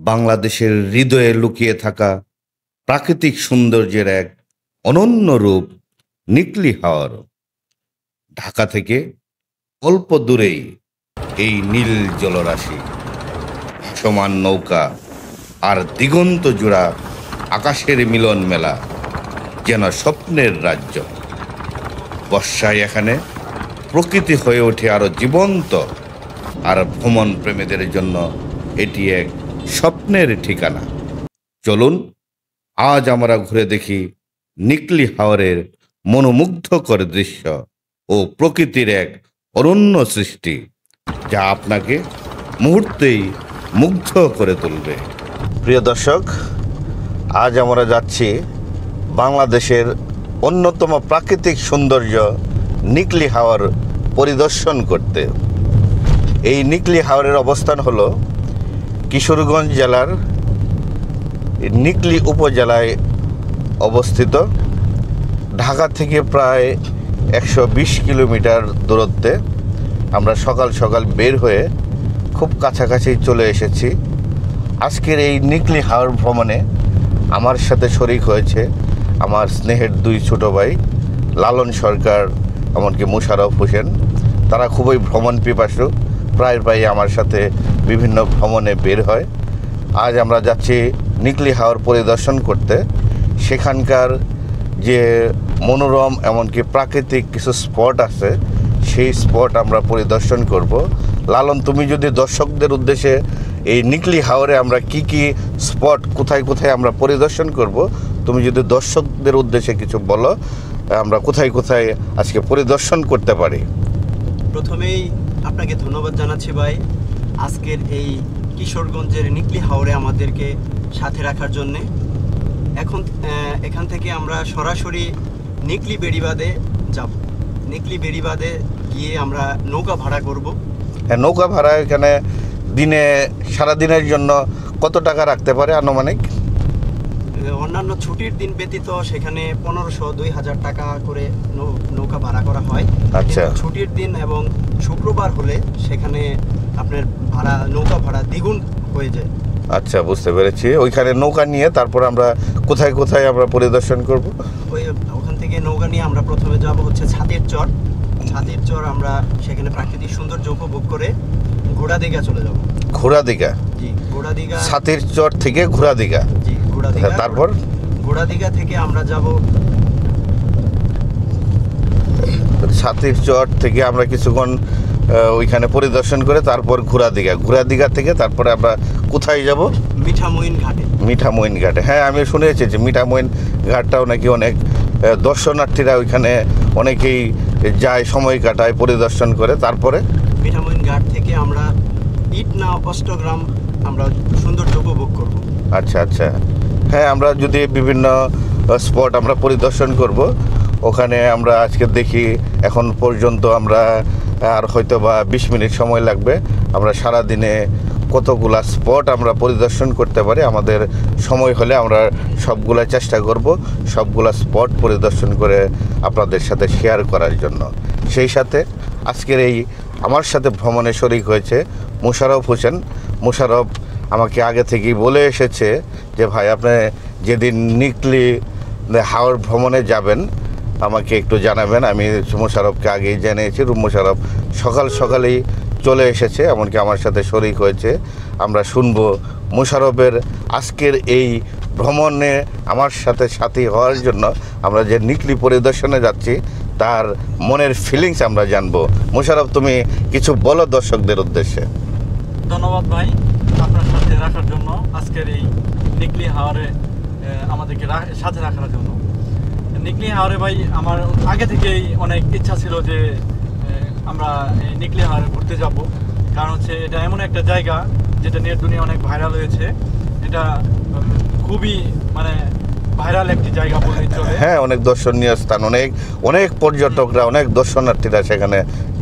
বাংলাদেশের হৃদয়ে লুকিয়ে থাকা প্রাকৃতিক সৌন্দর্যের এক অনন্য রূপ নিকলি হাওর। ঢাকা থেকে অল্প দূরেই এই নীল জলরাশি, ভাসমান নৌকা আর দিগন্ত জোড়া আকাশের মিলন মেলা যেন স্বপ্নের রাজ্য। বর্ষায় এখানে প্রকৃতি হয়ে ওঠে আরো জীবন্ত, আর ভ্রমণ প্রেমীদের জন্য এটি এক স্বপ্নের ঠিকানা। চলুন আজ আমরা ঘুরে দেখি নিকলি হাওরের মনোমুগ্ধকর দৃশ্য ও প্রকৃতির এক অনন্য সৃষ্টি, যা আপনাকে মুহূর্তেই মুগ্ধ করে তুলবে। প্রিয় দর্শক, আজ আমরা যাচ্ছি বাংলাদেশের অন্যতম প্রাকৃতিক সৌন্দর্য নিকলি হাওর পরিদর্শন করতে। এই নিকলি হাওরের অবস্থান হলো কিশোরগঞ্জ জেলার নিকলি উপজেলায় অবস্থিত। ঢাকা থেকে প্রায় 120 কিলোমিটার দূরত্বে। আমরা সকাল সকাল বের হয়ে খুব কাছাকাছি চলে এসেছি। আজকের এই নিকলি হাওর ভ্রমণে আমার সাথে শরিক হয়েছে আমার স্নেহের দুই ছোট ভাই লালন সরকার, এমনকি মোশাররফ হোসেন। তারা খুবই ভ্রমণ পিপাসু, প্রায় আমার সাথে বিভিন্ন ভ্রমণে বের হয়। আজ আমরা যাচ্ছি নিকলি হাওর পরিদর্শন করতে। সেখানকার যে মনোরম এমনকি প্রাকৃতিক কিছু স্পট আছে, সেই স্পট আমরা পরিদর্শন করব। লালন, তুমি যদি দর্শকদের উদ্দেশ্যে এই নিকলি হাওরে আমরা কি স্পট কোথায় কোথায় আমরা পরিদর্শন করব, তুমি যদি দর্শকদের উদ্দেশ্যে কিছু বলো, আমরা কোথায় কোথায় আজকে পরিদর্শন করতে পারি। প্রথমেই আপনাকে ধন্যবাদ জানাচ্ছি ভাই, আজকের এই কিশোরগঞ্জের নিকলি হাওরে আমাদেরকে সাথে রাখার জন্যে। এখান থেকে আমরা সরাসরি নিকলি বেড়িবাঁধে যাব। নিকলি বেড়িবাঁধে গিয়ে আমরা নৌকা ভাড়া করব। হ্যাঁ, নৌকা ভাড়া এখানে দিনে সারাদিনের জন্য কত টাকা রাখতে পারে আনুমানিক? অন্যান্য ছুটির দিন ব্যতীত সেখানে 1500-2000 টাকা করে নৌকা ভাড়া করা হয়। আচ্ছা। ছুটির দিন এবং শুক্রবার হলে সেখানে আপনার নৌকা ভাড়া দ্বিগুণ হয়ে যায়। আচ্ছা, বুঝতে পেরেছি। ওইখানে নৌকা নিয়ে তারপর আমরা কোথায় কোথায় আমরা পরিদর্শন করব? ওখান থেকে নৌকা নিয়ে আমরা প্রথমে যাব হচ্ছে ছাতির চর। ছাতির চর আমরা সেখানে প্রাকৃতিক সৌন্দর্য উপভোগ করে ঘোড়াদিঘা চলে যাব। ঘোড়াদিঘা? জি, ঘোড়াদিঘা। ছাতির চর থেকে ঘোড়াদিঘা? জি, ঘোড়াদিঘা। তারপর ঘোড়াদিঘা থেকে আমরা যাব ছাতির চর থেকে আমরা কিছুক্ষণ ওইখানে পরিদর্শন করে তারপর ঘোড়াদিঘা। ঘোড়াদিঘা থেকে তারপরে আমরা কোথায় যাব? মিঠামইন ঘাটে। মিঠামইন ঘাটে, হ্যাঁ আমি শুনেছি যে মিঠামইন ঘাটটাও নাকি অনেক দর্শনার্থীরা ওইখানে অনেকেই যায়, সময় কাটায়, পরিদর্শন করে। তারপরে মিঠামইন ঘাট থেকে আমরা ইটনা অষ্টগ্রাম আমরা সৌন্দর্য উপভোগ করব। আচ্ছা আচ্ছা, হ্যাঁ আমরা যদি বিভিন্ন স্পট আমরা পরিদর্শন করব, ওখানে আমরা আজকে দেখি এখন পর্যন্ত আমরা আর হয়তো বা 20 মিনিট সময় লাগবে। আমরা সারা দিনে কতগুলা স্পট আমরা পরিদর্শন করতে পারি, আমাদের সময় হলে আমরা সবগুলা চেষ্টা করব সবগুলা স্পট পরিদর্শন করে আপনাদের সাথে শেয়ার করার জন্য। সেই সাথে আজকের এই আমার সাথে ভ্রমণে শরিক হয়েছে মোশাররফ হোসেন। মোশাররফ আমাকে আগে থেকেই বলে এসেছে যে ভাই, আপনি যেদিন নিকলি হাওর ভ্রমণে যাবেন আমাকে একটু জানাবেন। আমি মোশাররফকে আগেই জানিয়েছি। মোশাররফ সকাল সকালেই চলে এসেছে, এমনকি আমার সাথে শরিক হয়েছে। আমরা শুনবো মোশাররফের আজকের এই ভ্রমণে আমার সাথে সাথী হওয়ার জন্য আমরা যে নিকলি পরিদর্শনে যাচ্ছি তার মনের ফিলিংস আমরা জানবো। মোশাররফ, তুমি কিছু বলো দর্শকদের উদ্দেশ্যে। ধন্যবাদ ভাই, আপনার সাথে রাখার জন্য, আজকের এই নিকলি হাওরে আমাদেরকে সাথে রাখার জন্য। নিকলি হাওরে ভাই আমার আগে থেকেই অনেক ইচ্ছা ছিল যে আমরা এই নিকলি হাওরে ঘুরতে যাব। কারণ হচ্ছে এটা এমন একটা জায়গা যেটা নেট দুনিয়া অনেক ভাইরাল হয়েছে। এটা খুবই ভাইরাল একটি জায়গা বলে চলে। হ্যাঁ, অনেক দর্শনীয় স্থান, অনেক পর্যটকরা, অনেক দর্শনার্থীরা সেখানে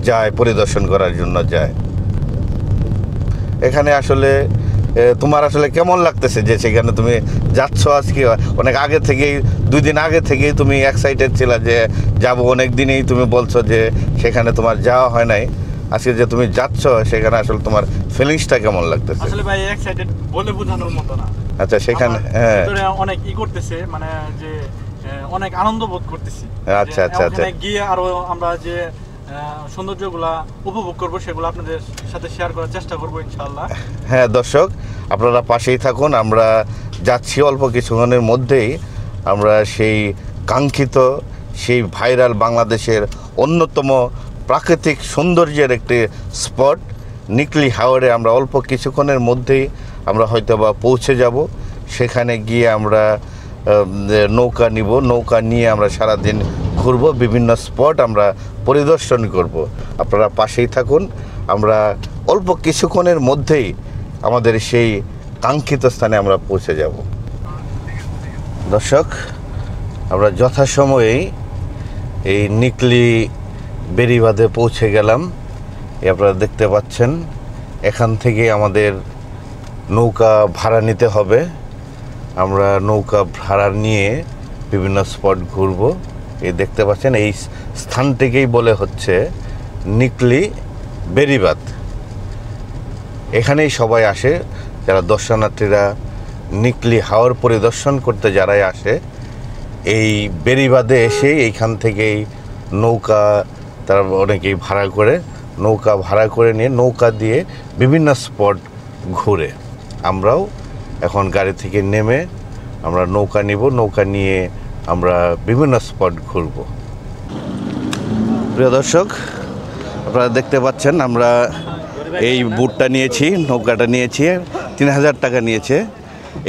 যায়, পরিদর্শন করার জন্য যায়। এখানে আসলে তোমার আসলে কেমন লাগতেছে যে সেখানে তুমি যাচ্ছ? আজকে অনেক আগে থেকেই, 2 দিন আগে থেকেই তুমি এক্সাইটেড ছিল যে যাবো, অনেক দিনেই তুমি বলছো যে সেখানে তোমার যাওয়া হয় নাই। আজকে যে তুমি যাচ্ছ সেখানে আসলে তোমার ফিলিংসটা কেমন লাগতেছে? আসলে ভাই এক্সাইটেড বলে বোঝানোর মতো না। আচ্ছা, সেখানে আমার হ্যাঁ ভিতরে অনেক করতেছে, মানে যে অনেক আনন্দ বোধ করতেছি। আচ্ছা, আচ্ছা, আচ্ছা। ওখানে গিয়ে আরো আমরা যে সৌন্দর্যগুলা উপভোগ করব সেগুলো আপনাদের সাথে শেয়ার করার চেষ্টা করব ইনশাআল্লাহ। হ্যাঁ দর্শক, আপনারা পাশেই থাকুন। আমরা যাচ্ছি অল্প কিছুক্ষণের মধ্যেই আমরা সেই কাঙ্ক্ষিত, সেই ভাইরাল বাংলাদেশের অন্যতম প্রাকৃতিক সৌন্দর্যের একটি স্পট নিকলি হাওরে আমরা অল্প কিছুক্ষণের মধ্যেই আমরা হয়তো বা পৌঁছে যাব। সেখানে গিয়ে আমরা নৌকা নিব, নৌকা নিয়ে আমরা সারাদিন ঘুরব, বিভিন্ন স্পট আমরা পরিদর্শন করব। আপনারা পাশেই থাকুন। আমরা অল্প কিছুক্ষণের মধ্যেই আমাদের সেই কাঙ্ক্ষিত স্থানে আমরা পৌঁছে যাব। দর্শক, আমরা যথাসময়েই এই নিকলি বেড়িবাঁধে পৌঁছে গেলাম। আপনারা দেখতে পাচ্ছেন এখান থেকে আমাদের নৌকা ভাড়া নিতে হবে। আমরা নৌকা ভাড়া নিয়ে বিভিন্ন স্পট ঘুরব। এই দেখতে পাচ্ছেন এই স্থানটিকেই বলে হচ্ছে নিকলি বেড়িবাঁধ। এখানেই সবাই আসে, যারা দর্শনার্থীরা নিকলি হাওর পরিদর্শন করতে যারাই আসে এই বেড়িবাঁধে এসে এইখান থেকেই নৌকা তারা অনেকেই ভাড়া করে, নৌকা ভাড়া করে নিয়ে নৌকা দিয়ে বিভিন্ন স্পট ঘুরে। আমরাও এখন গাড়ি থেকে নেমে আমরা নৌকা নিব, নৌকা নিয়ে আমরা বিভিন্ন স্পট ঘুরব। প্রিয় দর্শক, আপনারা দেখতে পাচ্ছেন আমরা এই বুটটা নিয়েছি, নৌকাটা নিয়েছি, 3000 টাকা নিয়েছে।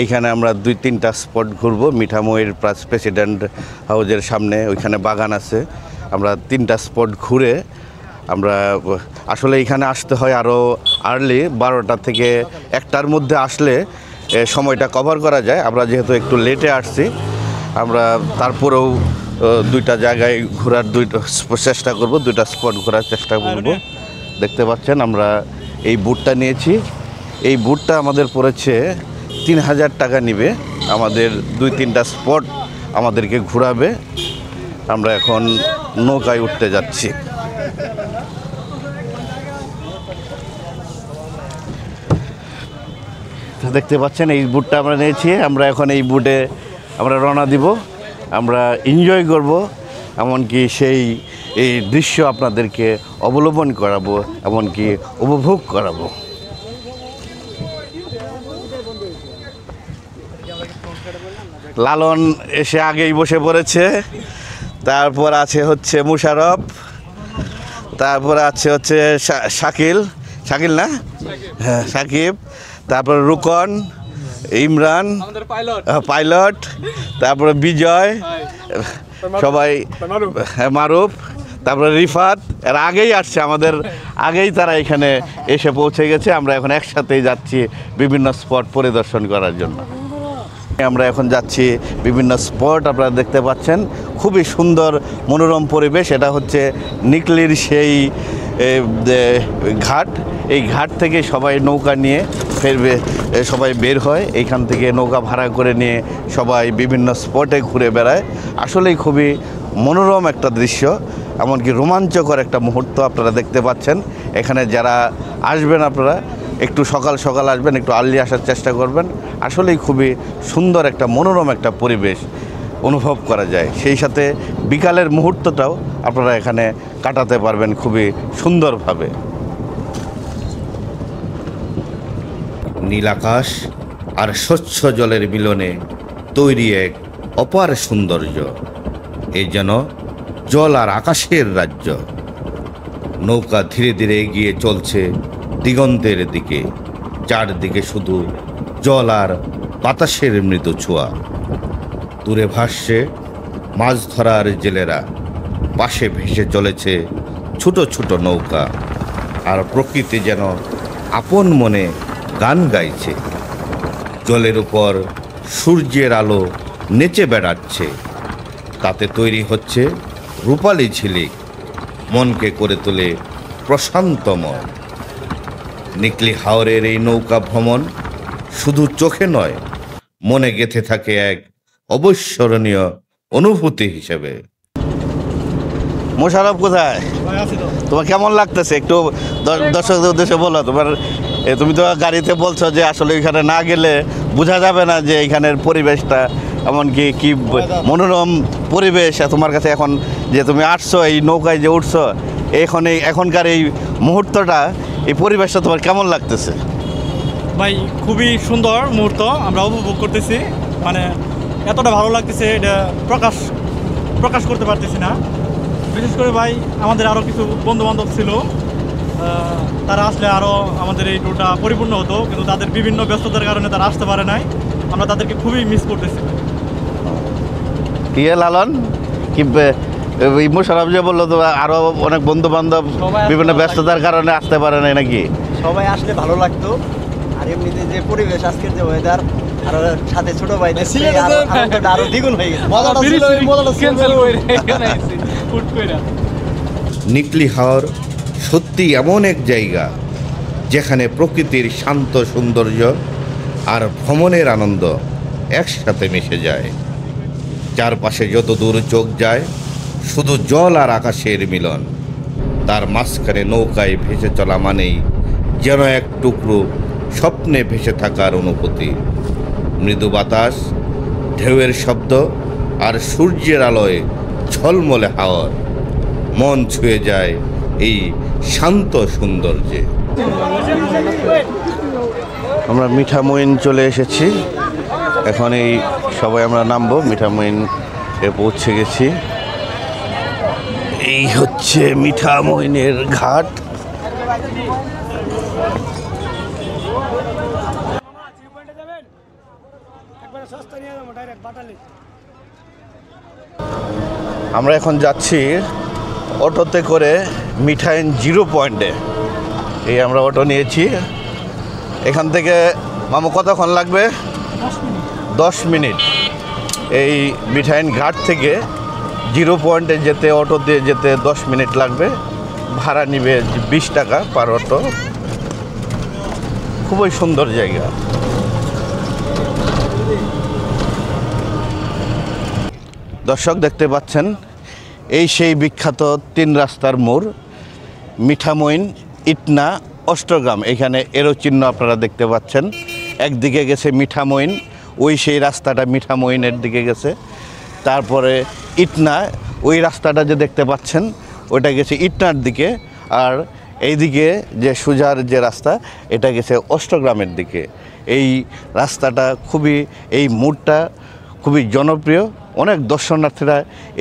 এইখানে আমরা 2-3টা স্পট ঘুরবো। মিঠামইয়ের প্রেসিডেন্ট হাউজের সামনে ওইখানে বাগান আছে। আমরা 3টা স্পট ঘুরে আমরা আসলে এখানে আসতে হয় আরও আর্লি, 12টা থেকে 1টার মধ্যে আসলে সময়টা কভার করা যায়। আমরা যেহেতু একটু লেটে আসছি, আমরা তারপরেও 2টা জায়গায় ঘোরার চেষ্টা করব, 2টা স্পট ঘোরার চেষ্টা করব। দেখতে পাচ্ছেন আমরা এই বুটটা নিয়েছি। এই বুটটা আমাদের পড়েছে 3000 টাকা নিবে। আমাদের 2-3টা স্পট আমাদেরকে ঘোরাবে। আমরা এখন নৌকায় উঠতে যাচ্ছি। দেখতে পাচ্ছেন এই বুটটা আমরা নিয়েছি। আমরা এখন এই বুটে আমরা রওনা দিব, আমরা এনজয় করব, এমনকি সেই এই দৃশ্য আপনাদেরকে অবলোকন করাবো, এমনকি উপভোগ করাবো। লালন এসে আগেই বসে পড়েছে, তারপর আছে হচ্ছে মুশারফ, তারপর আছে হচ্ছে শাকিল না, হ্যাঁ সাকিব, তারপর রুকন, ইমরান পাইলট, তারপরে বিজয়, সবাই মারুফ, তারপরে রিফাত। এর আগেই আসছে, আমাদের আগেই তারা এখানে এসে পৌঁছে গেছে। আমরা এখন একসাথেই যাচ্ছি বিভিন্ন স্পট পরিদর্শন করার জন্য। আমরা এখন যাচ্ছি বিভিন্ন স্পট, আপনারা দেখতে পাচ্ছেন খুবই সুন্দর মনোরম পরিবেশ। এটা হচ্ছে নিকলির সেই ঘাট। এই ঘাট থেকে সবাই নৌকা নিয়ে সবাই বের হয়। এইখান থেকে নৌকা ভাড়া করে নিয়ে সবাই বিভিন্ন স্পটে ঘুরে বেড়ায়। আসলেই খুবই মনোরম একটা দৃশ্য, এমনকি রোমাঞ্চকর একটা মুহূর্ত আপনারা দেখতে পাচ্ছেন। এখানে যারা আসবেন আপনারা একটু সকাল সকাল আসবেন, একটু আর্লি আসার চেষ্টা করবেন। আসলেই খুবই সুন্দর একটা মনোরম একটা পরিবেশ অনুভব করা যায়। সেই সাথে বিকালের মুহূর্তটাও আপনারা এখানে কাটাতে পারবেন খুবই সুন্দরভাবে। নীল আকাশ আর স্বচ্ছ জলের মিলনে তৈরি এক অপার সৌন্দর্য। এই যেন জল আর আকাশের রাজ্য। নৌকা ধীরে ধীরে এগিয়ে চলছে দিগন্তের দিকে। চারদিকে শুধু জল আর বাতাসের মৃদু ছোঁয়া। দূরে ভাসছে মাছ ধরার জেলেরা, পাশে ভেসে চলেছে ছোট ছোট নৌকা। আর প্রকৃতি যেন আপন মনে গান গাইছে। জলের উপর সূর্যের আলো নেচে বেড়াচ্ছে, তাতে তৈরি হচ্ছে রূপালী ঝিলিক, মনকে করে তোলে প্রশান্তময়। নিকলি হাওরের এই নৌকা ভ্রমণ শুধু চোখে নয়, মনে গেঁথে থাকে এক অবিস্মরণীয় অনুভূতি হিসেবে। মোশাররফ কোথায়? তোমার কেমন লাগতেছে একটু দর্শকদের উদ্দেশ্যে বলো। তুমি তো গাড়িতে বলছো যে আসলে এখানে না গেলে বোঝা যাবে না যে এখানের পরিবেশটা এমনকি কি মনোরম পরিবেশ। তোমার কাছে এখন যে তুমি আসছো এই নৌকায় যে উঠছো এখনকার এই মুহূর্তটা, এই পরিবেশটা তোমার কেমন লাগতেছে? ভাই খুবই সুন্দর মুহূর্ত আমরা উপভোগ করতেছি, মানে এতটা ভালো লাগতেছে এটা প্রকাশ করতে পারতেছি না। বিশেষ করে ভাই আমাদের আরও কিছু বন্ধু বান্ধব ছিল, তারা আসলে আরও আমাদের এই ট্যুরটা পরিপূর্ণ হতো, কিন্তু তাদের বিভিন্ন ব্যস্ততার কারণে তারা আসতে পারে নাই। আমরা তাদেরকে খুবই মিস করতেছি। কি লালন কি মোশাররফ যে বললো তো আরও অনেক বন্ধু বান্ধব বিভিন্ন ব্যস্ততার কারণে আসতে পারে নাই নাকি? সবাই আসলে ভালো লাগতো। আর এমনিতে যে পরিবেশ, আজকের যে ওয়েদার, আর সাথে ছোট ভাই আরো দ্বিগুণ হয়ে গেছে। নিকলি হাওর সত্যি এমন এক জায়গা যেখানে প্রকৃতির শান্ত সৌন্দর্য আর ভ্রমণের আনন্দ একসাথে মিশে যায়। চারপাশে যত দূর চোখ যায় শুধু জল আর আকাশের মিলন। তার মাঝখানে নৌকায় ভেসে চলা মানেই যেন এক টুকরো স্বপ্নে ভেসে থাকার অনুভূতি। মৃদু বাতাস, ঢেউয়ের শব্দ আর সূর্যের আলোয় ঝলমলে হাওর মন ছুঁয়ে যায় এই শান্ত সৌন্দর্যে। আমরা মিঠামইন চলে এসেছি, এখন এই সবাই আমরা নামবো। মিঠামইন পৌঁছে গেছি। এই হচ্ছে মিঠামইনের ঘাট। আমরা এখন যাচ্ছি অটোতে করে মিঠাইন 0 পয়েন্টে। এই আমরা অটো নিয়েছি। এখান থেকে মামু কতক্ষণ লাগবে? 10 মিনিট। এই মিঠাইন ঘাট থেকে 0 পয়েন্টে যেতে অটো দিয়ে যেতে 10 মিনিট লাগবে। ভাড়া নিবে 20 টাকা পার অটো। খুবই সুন্দর জায়গা। দর্শক দেখতে পাচ্ছেন এই সেই বিখ্যাত 3 রাস্তার মোড় মিঠামইন, ইটনা, অষ্টগ্রাম। এখানে এরো চিহ্ন আপনারা দেখতে পাচ্ছেন। একদিকে গেছে মিঠামইন, ওই সেই রাস্তাটা মিঠামইনের দিকে গেছে। তারপরে ইটনা, ওই রাস্তাটা যে দেখতে পাচ্ছেন ওইটা গেছে ইটনার দিকে। আর এইদিকে যে সুজার যে রাস্তা এটা গেছে অষ্টগ্রামের দিকে। এই রাস্তাটা খুবই, এই মোড়টা খুবই জনপ্রিয়। অনেক দর্শনার্থীরা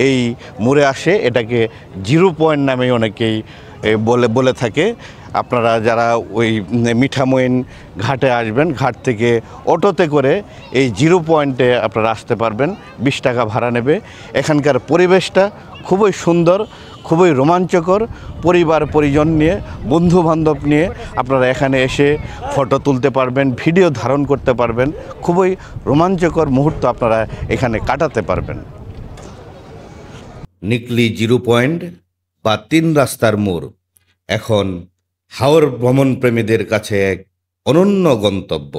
এই মোড়ে আসে। এটাকে 0 পয়েন্ট নামে অনেকেই বলে থাকে। আপনারা যারা ওই মিঠামইন ঘাটে আসবেন, ঘাট থেকে অটোতে করে এই 0 পয়েন্টে আপনারা আসতে পারবেন। 20 টাকা ভাড়া নেবে। এখানকার পরিবেশটা খুবই সুন্দর, খুবই রোমাঞ্চকর। পরিবার পরিজন নিয়ে, বন্ধু বান্ধব নিয়ে আপনারা এখানে এসে ফটো তুলতে পারবেন, ভিডিও ধারণ করতে পারবেন। খুবই রোমাঞ্চকর মুহূর্ত আপনারা এখানে কাটাতে পারবেন। নিকলি 0 পয়েন্ট বা 3 রাস্তার মোড় এখন হাওর ভ্রমণপ্রেমীদের কাছে এক অনন্য গন্তব্য,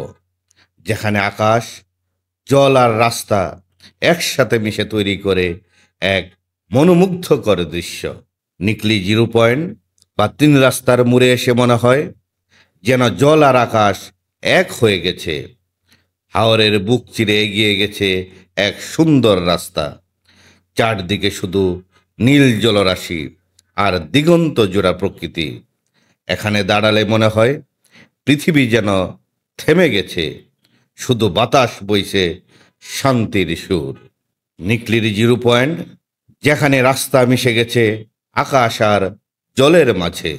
যেখানে আকাশ, জল আর রাস্তা একসাথে মিশে তৈরি করে এক মনোমুগ্ধকর দৃশ্য। নিকলি 0 পয়েন্ট বা 3 রাস্তার মোড়ে এসে মনে হয় যেন জল আর আকাশ এক হয়ে গেছে। হাওরের বুক চিরে এগিয়ে গেছে এক সুন্দর রাস্তা। চারদিকে শুধু নীল জলরাশি আর দিগন্ত জোড়া প্রকৃতি। এখানে দাঁড়ালে মনে হয় পৃথিবী যেন থেমে গেছে, শুধু বাতাস বইছে শান্তির সুর। নিকলির 0 পয়েন্ট, যেখানে রাস্তা মিশে গেছে আকাশ আর জলের মাঝে।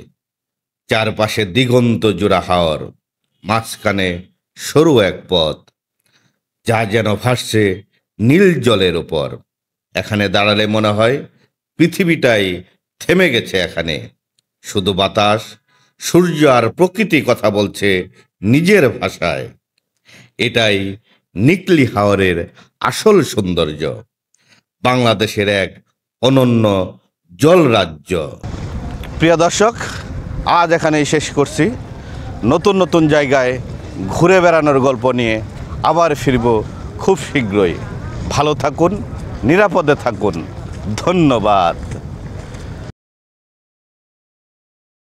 চারপাশে দিগন্ত জোড়া হাওর, মাঝখানে সরু এক পথ যা যেন ভাসছে নীল জলের ওপর। এখানে দাঁড়ালে মনে হয় পৃথিবীটাই থেমে গেছে। এখানে শুধু বাতাস, সূর্য আর প্রকৃতি কথা বলছে নিজের ভাষায়। এটাই নিকলি হাওরের আসল সৌন্দর্য, বাংলাদেশের এক অনন্য জলরাজ্য। প্রিয় দর্শক, আজ এখানেই শেষ করছি। নতুন নতুন জায়গায় ঘুরে বেড়ানোর গল্প নিয়ে আবার ফিরব খুব শীঘ্রই। ভালো থাকুন, নিরাপদে থাকুন। ধন্যবাদ।